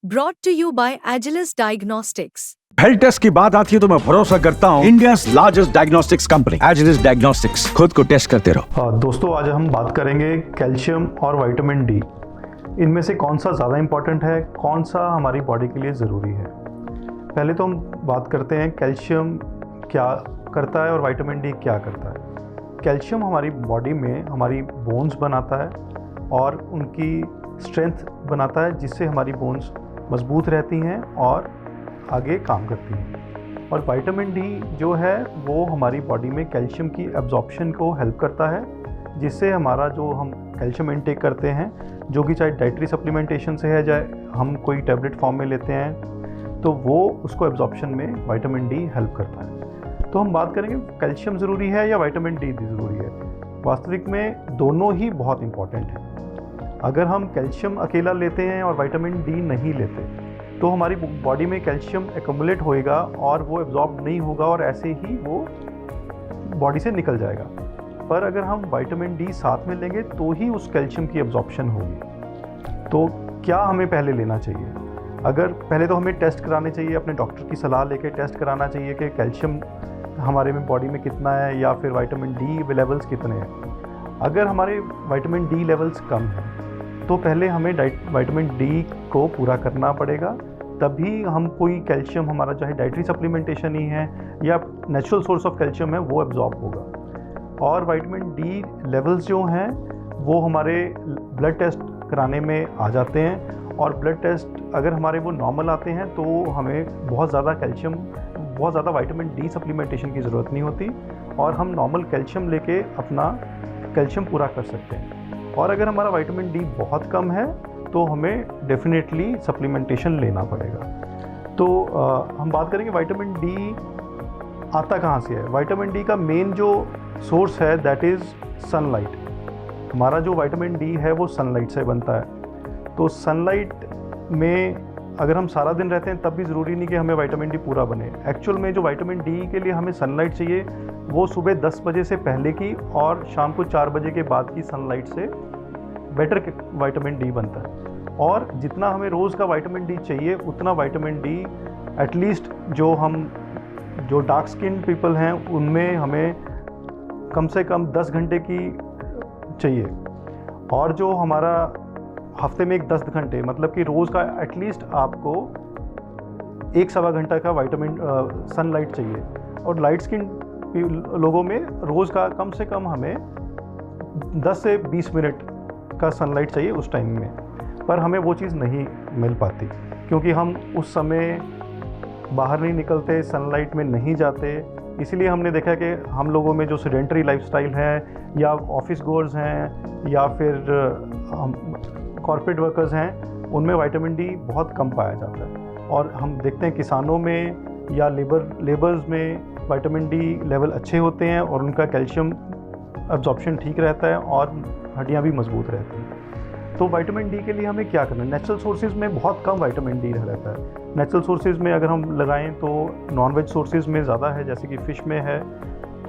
brought to you by Agilus Diagnostics. Health test की बात आती है तो मैं भरोसा करता हूँ India largest diagnostics company Agilus diagnostics. खुद को टेस्ट करते रहो। दोस्तों, आज हम बात करेंगे कैल्शियम और विटामिन डी। इनमें से कौन सा ज़्यादा इम्पॉर्टेंट है, कौन सा हमारी बॉडी के लिए ज़रूरी है। पहले तो हम बात करते हैं कैल्शियम क्या करता है और विटामिन डी क्या करता है। कैल्शियम हमारी बॉडी में हमारी बोन्स बनाता है और उनकी स्ट्रेंथ बनाता है, जिससे हमारी बोन्स मजबूत रहती हैं और आगे काम करती हैं। और विटामिन डी जो है वो हमारी बॉडी में कैल्शियम की एब्जॉर्प्शन को हेल्प करता है, जिससे हमारा जो हम कैल्शियम इनटेक करते हैं, जो कि चाहे डाइटरी सप्लीमेंटेशन से है, चाहे हम कोई टैबलेट फॉर्म में लेते हैं, तो वो उसको एब्जॉर्प्शन में विटामिन डी हेल्प करता है। तो हम बात करेंगे कैल्शियम ज़रूरी है या विटामिन डी ज़रूरी है। वास्तविक में दोनों ही बहुत इम्पॉर्टेंट हैं। अगर हम कैल्शियम अकेला लेते हैं और विटामिन डी नहीं लेते तो हमारी बॉडी में कैल्शियम एक्यूमुलेट होएगा और वो एब्जॉर्ब नहीं होगा और ऐसे ही वो बॉडी से निकल जाएगा। पर अगर हम विटामिन डी साथ में लेंगे तो ही उस कैल्शियम की एब्जॉर्प्शन होगी। तो क्या हमें पहले लेना चाहिए? अगर पहले तो हमें टेस्ट कराने चाहिए, अपने डॉक्टर की सलाह लेकर टेस्ट कराना चाहिए कि कैल्शियम हमारे में बॉडी में कितना है या फिर विटामिन डी लेवल्स कितने हैं। अगर हमारे विटामिन डी लेवल्स कम हैं तो पहले हमें विटामिन डी को पूरा करना पड़ेगा, तभी हम कोई कैल्शियम हमारा चाहे डाइटरी सप्लीमेंटेशन ही है या नेचुरल सोर्स ऑफ कैल्शियम है वो एब्जॉर्ब होगा। और विटामिन डी लेवल्स जो हैं वो हमारे ब्लड टेस्ट कराने में आ जाते हैं, और ब्लड टेस्ट अगर हमारे वो नॉर्मल आते हैं तो हमें बहुत ज़्यादा विटामिन डी सप्लीमेंटेशन की ज़रूरत नहीं होती और हम नॉर्मल कैल्शियम लेके अपना कैल्शियम पूरा कर सकते हैं। और अगर हमारा विटामिन डी बहुत कम है तो हमें डेफिनेटली सप्लीमेंटेशन लेना पड़ेगा। तो हम बात करेंगे विटामिन डी आता कहाँ से है। विटामिन डी का मेन जो सोर्स है दैट इज़ सनलाइट। हमारा जो विटामिन डी है वो सनलाइट से बनता है। तो सनलाइट में अगर हम सारा दिन रहते हैं तब भी ज़रूरी नहीं कि हमें विटामिन डी पूरा बने। एक्चुअल में जो विटामिन डी के लिए हमें सनलाइट चाहिए वो सुबह 10 बजे से पहले की और शाम को 4 बजे के बाद की सनलाइट से बेटर विटामिन डी बनता है। और जितना हमें रोज़ का विटामिन डी चाहिए उतना विटामिन डी एटलीस्ट जो डार्क स्किन पीपल हैं उनमें हमें कम से कम 10 घंटे की चाहिए। और जो हमारा हफ्ते में 10 घंटे मतलब कि रोज़ का एटलीस्ट आपको 1-1.25 घंटा का विटामिन सनलाइट चाहिए। और लाइट स्किन लोगों में रोज़ का कम से कम हमें 10 से 20 मिनट का सनलाइट चाहिए उस टाइम में। पर हमें वो चीज़ नहीं मिल पाती क्योंकि हम उस समय बाहर नहीं निकलते, सनलाइट में नहीं जाते। इसीलिए हमने देखा कि हम लोगों में जो सेडेंटरी लाइफस्टाइल है या ऑफिस गोअर्स हैं या फिर कॉर्पोरेट वर्कर्स हैं, उनमें विटामिन डी बहुत कम पाया जाता है। और हम देखते हैं किसानों में या लेबर्स में विटामिन डी लेवल अच्छे होते हैं और उनका कैल्शियम एब्जॉर्प्शन ठीक रहता है और हड्डियां भी मजबूत रहती हैं। तो विटामिन डी के लिए हमें क्या करना है? नेचुरल सोर्सेज में बहुत कम विटामिन डी रहता है। नेचुरल सोर्सेज में अगर हम लगाएं तो नॉन वेज सोर्सेज में ज़्यादा है, जैसे कि फ़िश में है।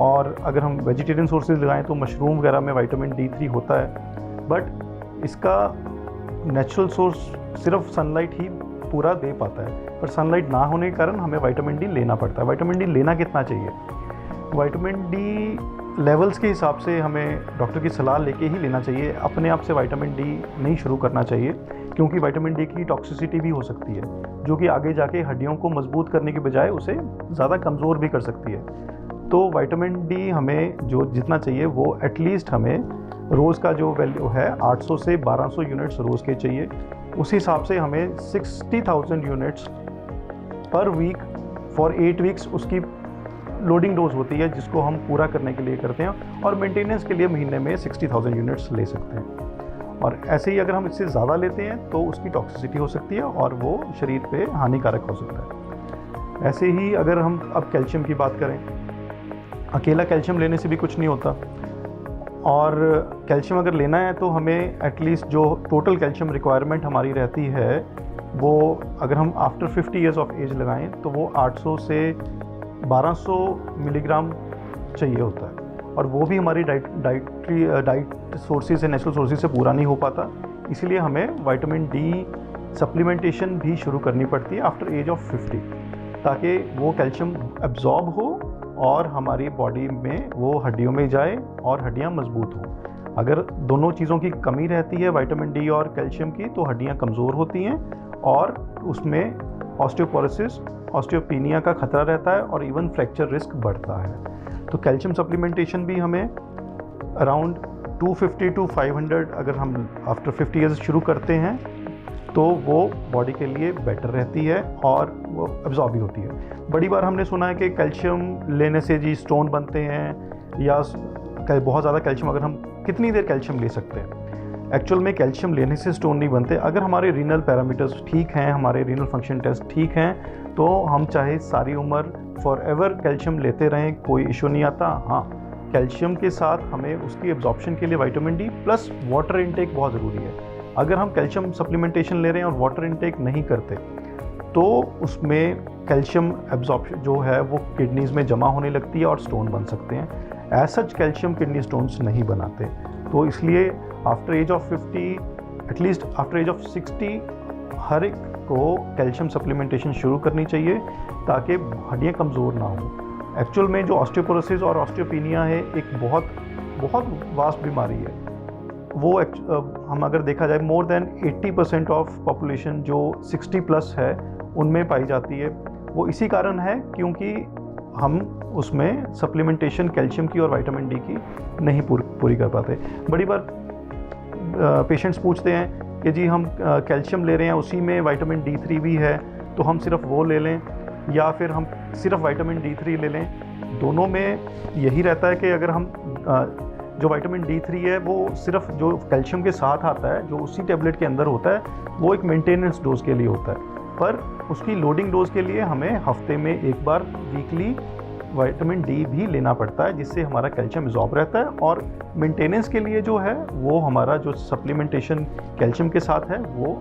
और अगर हम वेजिटेरियन सोर्सेज लगाएं तो मशरूम वगैरह में विटामिन D3 होता है। बट इसका नेचुरल सोर्स सिर्फ सनलाइट ही पूरा दे पाता है, पर सनलाइट ना होने के कारण हमें विटामिन डी लेना पड़ता है। विटामिन डी लेना कितना चाहिए? विटामिन डी लेवल्स के हिसाब से हमें डॉक्टर की सलाह लेके ही लेना चाहिए। अपने आप से विटामिन डी नहीं शुरू करना चाहिए, क्योंकि विटामिन डी की टॉक्सिसिटी भी हो सकती है, जो कि आगे जाके हड्डियों को मजबूत करने के बजाय उसे ज़्यादा कमज़ोर भी कर सकती है। तो विटामिन डी हमें जो जितना चाहिए वो एटलीस्ट हमें रोज़ का जो वैल्यू है 800 से 1200 यूनिट्स रोज़ के चाहिए। उस हिसाब से हमें 60,000 units per week for 8 weeks उसकी लोडिंग डोज होती है, जिसको हम पूरा करने के लिए करते हैं। और मेंटेनेंस के लिए महीने में 60,000 यूनिट्स ले सकते हैं। और ऐसे ही अगर हम इससे ज़्यादा लेते हैं तो उसकी टॉक्सिसिटी हो सकती है और वो शरीर पे हानिकारक हो सकता है। ऐसे ही अगर हम अब कैल्शियम की बात करें, अकेला कैल्शियम लेने से भी कुछ नहीं होता। और कैल्शियम अगर लेना है तो हमें एटलीस्ट जो टोटल कैल्शियम रिक्वायरमेंट हमारी रहती है वो अगर हम आफ्टर 50 ईयर्स ऑफ एज लगाएं तो वो 800 से 1200 मिलीग्राम चाहिए होता है। और वो भी हमारी डाइट सोर्सेज से, नेचुरल सोर्सेज से पूरा नहीं हो पाता। इसीलिए हमें विटामिन डी सप्लीमेंटेशन भी शुरू करनी पड़ती है आफ्टर एज ऑफ 50, ताकि वो कैल्शियम एब्जॉर्ब हो और हमारी बॉडी में वो हड्डियों में जाए और हड्डियाँ मजबूत हों। अगर दोनों चीज़ों की कमी रहती है, विटामिन डी और कैल्शियम की, तो हड्डियाँ कमज़ोर होती हैं और उसमें ऑस्टियोपोरोसिस, ऑस्टियोपीनिया का खतरा रहता है और इवन फ्रैक्चर रिस्क बढ़ता है। तो कैल्शियम सप्लीमेंटेशन भी हमें अराउंड 250 to 500 अगर हम आफ्टर 50 ईयर्स शुरू करते हैं तो वो बॉडी के लिए बेटर रहती है और वो एब्जॉर्ब भी होती है। बड़ी बार हमने सुना है कि कैल्शियम लेने से जी स्टोन बनते हैं, या बहुत ज़्यादा कैल्शियम, अगर हम कितनी देर कैल्शियम ले सकते हैं। एक्चुअल में कैल्शियम लेने से स्टोन नहीं बनते। अगर हमारे रीनल पैरामीटर्स ठीक हैं, हमारे रीनल फंक्शन टेस्ट ठीक हैं, तो हम चाहे सारी उम्र फॉर एवर कैल्शियम लेते रहें, कोई इशू नहीं आता। हाँ, कैल्शियम के साथ हमें उसकी एब्जॉर्प्शन के लिए vitamin D plus water intake बहुत ज़रूरी है। अगर हम कैल्शियम सप्लीमेंटेशन ले रहे हैं और वाटर इनटेक नहीं करते तो उसमें कैल्शियम एब्जॉर्प्शन जो है वो किडनीज़ में जमा होने लगती है और स्टोन बन सकते हैं। As such calcium kidney stones नहीं बनाते। तो इसलिए after age of 50, at least after age of 60 हर एक को कैल्शियम सप्लीमेंटेशन शुरू करनी चाहिए ताकि हड्डियाँ कमज़ोर ना हों। एक्चुअल में जो ऑस्टियोपोरोसिस और ऑस्टियोपीनिया है एक बहुत वास्ट बीमारी है। वो हम अगर देखा जाए मोर देन 80% ऑफ पॉपुलेशन जो 60 प्लस है उनमें पाई जाती है। वो इसी कारण है क्योंकि हम उसमें सप्लीमेंटेशन कैल्शियम की और विटामिन डी की नहीं पूरी कर पाते। बड़ी बार पेशेंट्स पूछते हैं कि जी हम कैल्शियम ले रहे हैं, उसी में विटामिन D3 भी है, तो हम सिर्फ वो ले लें या फिर हम सिर्फ विटामिन D3 ले लें। दोनों में यही रहता है कि अगर हम जो विटामिन D3 है वो सिर्फ जो कैल्शियम के साथ आता है, जो उसी टेबलेट के अंदर होता है, वो एक मेंटेनेंस डोज के लिए होता है। पर उसकी लोडिंग डोज के लिए हमें हफ्ते में एक बार वीकली विटामिन डी भी लेना पड़ता है, जिससे हमारा कैल्शियम एब्जॉर्ब रहता है और मेंटेनेंस के लिए जो है वो हमारा जो सप्लीमेंटेशन कैल्शियम के साथ है वो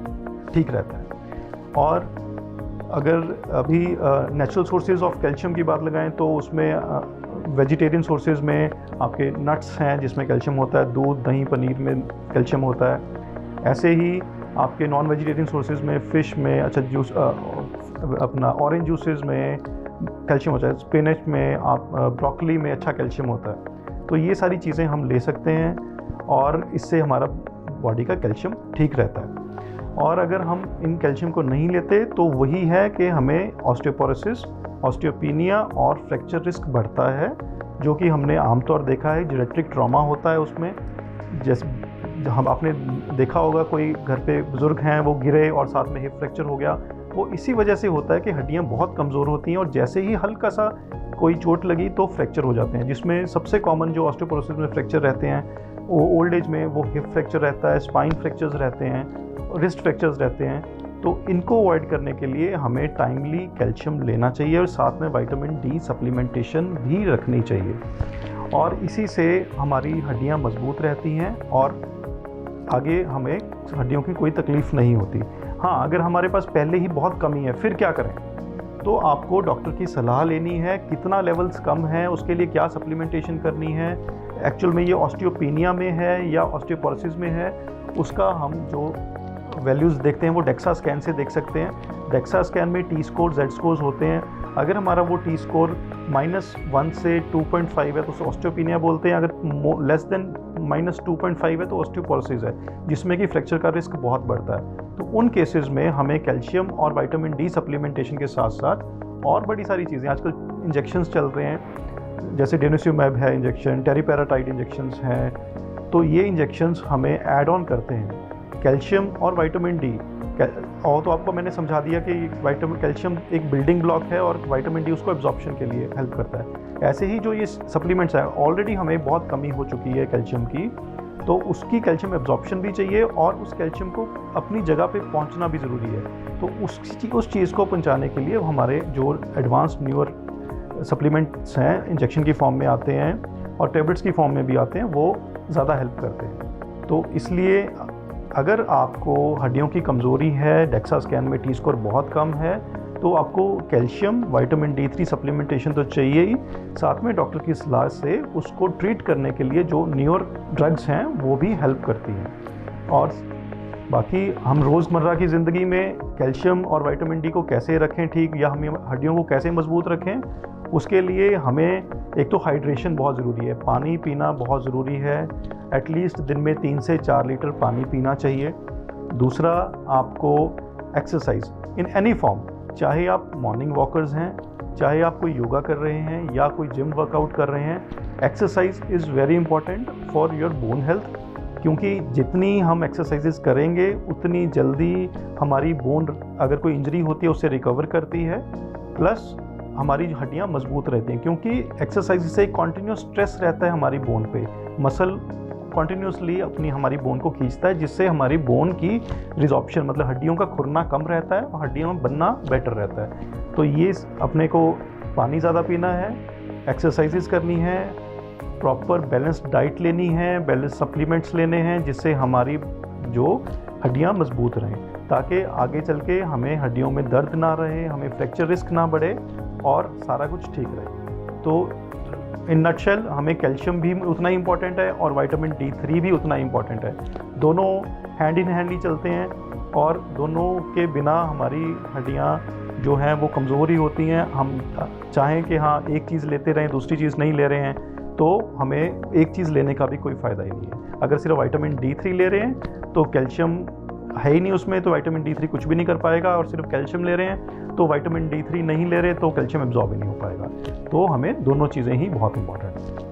ठीक रहता है। और अगर अभी नेचुरल सोर्सेज ऑफ कैल्शियम की बात लगाएं तो उसमें वेजिटेरियन सोर्सेज में आपके नट्स हैं जिसमें कैल्शियम होता है, दूध, दही, पनीर में कैल्शियम होता है। ऐसे ही आपके नॉन वेजिटेरियन सोर्सेज में फ़िश में, अच्छा जूस, अपना ऑरेंज जूसेस में कैल्शियम होता है, स्पिनच में, आप ब्रोकली में अच्छा कैल्शियम होता है। तो ये सारी चीज़ें हम ले सकते हैं और इससे हमारा बॉडी का कैल्शियम ठीक रहता है। और अगर हम इन कैल्शियम को नहीं लेते तो वही है कि हमें ऑस्टियोपोरोसिस, ऑस्टियोपीनिया और फ्रैक्चर रिस्क बढ़ता है, जो कि हमने आमतौर देखा है जेनेटिक ट्रॉमा होता है उसमें। जैसे हम आपने देखा होगा कोई घर पे बुज़ुर्ग हैं, वो गिरे और साथ में हिप फ्रैक्चर हो गया, वो इसी वजह से होता है कि हड्डियाँ बहुत कमज़ोर होती हैं और जैसे ही हल्का सा कोई चोट लगी तो फ्रैक्चर हो जाते हैं। जिसमें सबसे कॉमन जो ऑस्टियोपोरोसिस में फ्रैक्चर रहते हैं वो ओल्ड एज में वो हिप फ्रैक्चर रहता है, स्पाइन फ्रैक्चर्स रहते हैं, रिस्ट फ्रैक्चर्स रहते हैं। तो इनको अवॉइड करने के लिए हमें टाइमली कैल्शियम लेना चाहिए और साथ में विटामिन डी सप्लीमेंटेशन भी रखनी चाहिए, और इसी से हमारी हड्डियां मजबूत रहती हैं और आगे हमें हड्डियों की कोई तकलीफ़ नहीं होती। हाँ, अगर हमारे पास पहले ही बहुत कमी है फिर क्या करें? तो आपको डॉक्टर की सलाह लेनी है, कितना लेवल्स कम है, उसके लिए क्या सप्लीमेंटेशन करनी है, एक्चुअल में ये ऑस्टियोपीनिया में है या ऑस्टियोपोरोसिस में है, उसका हम जो वैल्यूज़ देखते हैं वो डेक्सा स्कैन से देख सकते हैं। डेक्सा स्कैन में टी स्कोर, जेड स्कोर्स होते हैं। अगर हमारा वो टी स्कोर -1 से 2.5 है तो उसे ऑस्टियोपीनिया बोलते हैं। अगर लेस देन -2.5 है तो ऑस्टियोपोरोसिस है, जिसमें कि फ्रैक्चर का रिस्क बहुत बढ़ता है। तो उन केसेस में हमें कैल्शियम और विटामिन डी सप्लीमेंटेशन के साथ साथ और बड़ी सारी चीज़ें, आजकल इंजेक्शंस चल रहे हैं, जैसे डेनिसिumab है इंजेक्शन, टेरिपेराटाइड इंजेक्शंस हैं, तो ये इंजेक्शंस हमें ऐड ऑन करते हैं कैल्शियम और विटामिन डी। और तो आपको मैंने समझा दिया कि विटामिन कैल्शियम एक बिल्डिंग ब्लॉक है और विटामिन डी उसको एब्जॉर्प्शन के लिए हेल्प करता है। ऐसे ही जो ये सप्लीमेंट्स है, ऑलरेडी हमें बहुत कमी हो चुकी है कैल्शियम की, तो उसकी कैल्शियम एब्जॉर्प्शन भी चाहिए और उस कैल्शियम को अपनी जगह पे पहुंचना भी ज़रूरी है। तो उस चीज़ को पहुंचाने के लिए हमारे जो एडवांस न्यूअर सप्लीमेंट्स हैं, इंजेक्शन की फॉर्म में आते हैं और टेबलेट्स की फॉर्म में भी आते हैं, वो ज़्यादा हेल्प करते हैं। तो इसलिए अगर आपको हड्डियों की कमज़ोरी है, डेक्सा स्कैन में टी स्कोर बहुत कम है, तो आपको कैल्शियम, विटामिन D3 सप्लीमेंटेशन तो चाहिए ही, साथ में डॉक्टर की सलाह से उसको ट्रीट करने के लिए जो न्यूअर ड्रग्स हैं वो भी हेल्प करती हैं। और बाकी हम रोज़मर्रा की ज़िंदगी में कैल्शियम और विटामिन डी को कैसे रखें ठीक, या हमें हड्डियों को कैसे मजबूत रखें, उसके लिए हमें एक तो हाइड्रेशन बहुत ज़रूरी है, पानी पीना बहुत ज़रूरी है। एटलीस्ट दिन में 3 से 4 लीटर पानी पीना चाहिए। दूसरा, आपको एक्सरसाइज इन एनी फॉर्म, चाहे आप मॉर्निंग वॉकर्स हैं, चाहे आप कोई योगा कर रहे हैं या कोई जिम वर्कआउट कर रहे हैं, exercise is very important for your bone health, क्योंकि जितनी हम एक्सरसाइजेस करेंगे उतनी जल्दी हमारी बोन, अगर कोई इंजरी होती है, उससे रिकवर करती है, प्लस हमारी हड्डियां मजबूत रहती हैं, क्योंकि एक्सरसाइज से कॉन्टीन्यूस स्ट्रेस रहता है हमारी बोन पे। मसल कॉन्टीन्यूसली अपनी हमारी बोन को खींचता है, जिससे हमारी बोन की रिजॉर्प्शन, मतलब हड्डियों का खुरना कम रहता है और हड्डियों में बनना बेटर रहता है। तो ये अपने को पानी ज़्यादा पीना है, एक्सरसाइजेस करनी है, प्रॉपर बैलेंस्ड डाइट लेनी है, बैलेंस सप्लीमेंट्स लेने हैं, जिससे हमारी जो हड्डियां मजबूत रहें, ताकि आगे चल के हमें हड्डियों में दर्द ना रहे, हमें फ्रैक्चर रिस्क ना बढ़े और सारा कुछ ठीक रहे। तो इन नटशेल हमें कैल्शियम भी उतना ही इम्पॉर्टेंट है और विटामिन D3 भी उतना ही इम्पॉर्टेंट है। दोनों हैंड इन हैंड ही चलते हैं और दोनों के बिना हमारी हड्डियां जो हैं वो कमज़ोर ही होती हैं। हम चाहें कि हाँ एक चीज़ लेते रहें, दूसरी चीज़ नहीं ले रहे हैं, तो हमें एक चीज़ लेने का भी कोई फ़ायदा ही नहीं है। अगर सिर्फ विटामिन D3 ले रहे हैं तो कैल्शियम है ही नहीं उसमें, तो विटामिन D3 कुछ भी नहीं कर पाएगा, और सिर्फ कैल्शियम ले रहे हैं तो विटामिन D3 नहीं ले रहे तो कैल्शियम एब्जॉर्ब ही नहीं हो पाएगा। तो हमें दोनों चीज़ें ही बहुत इंपॉर्टेंट हैं।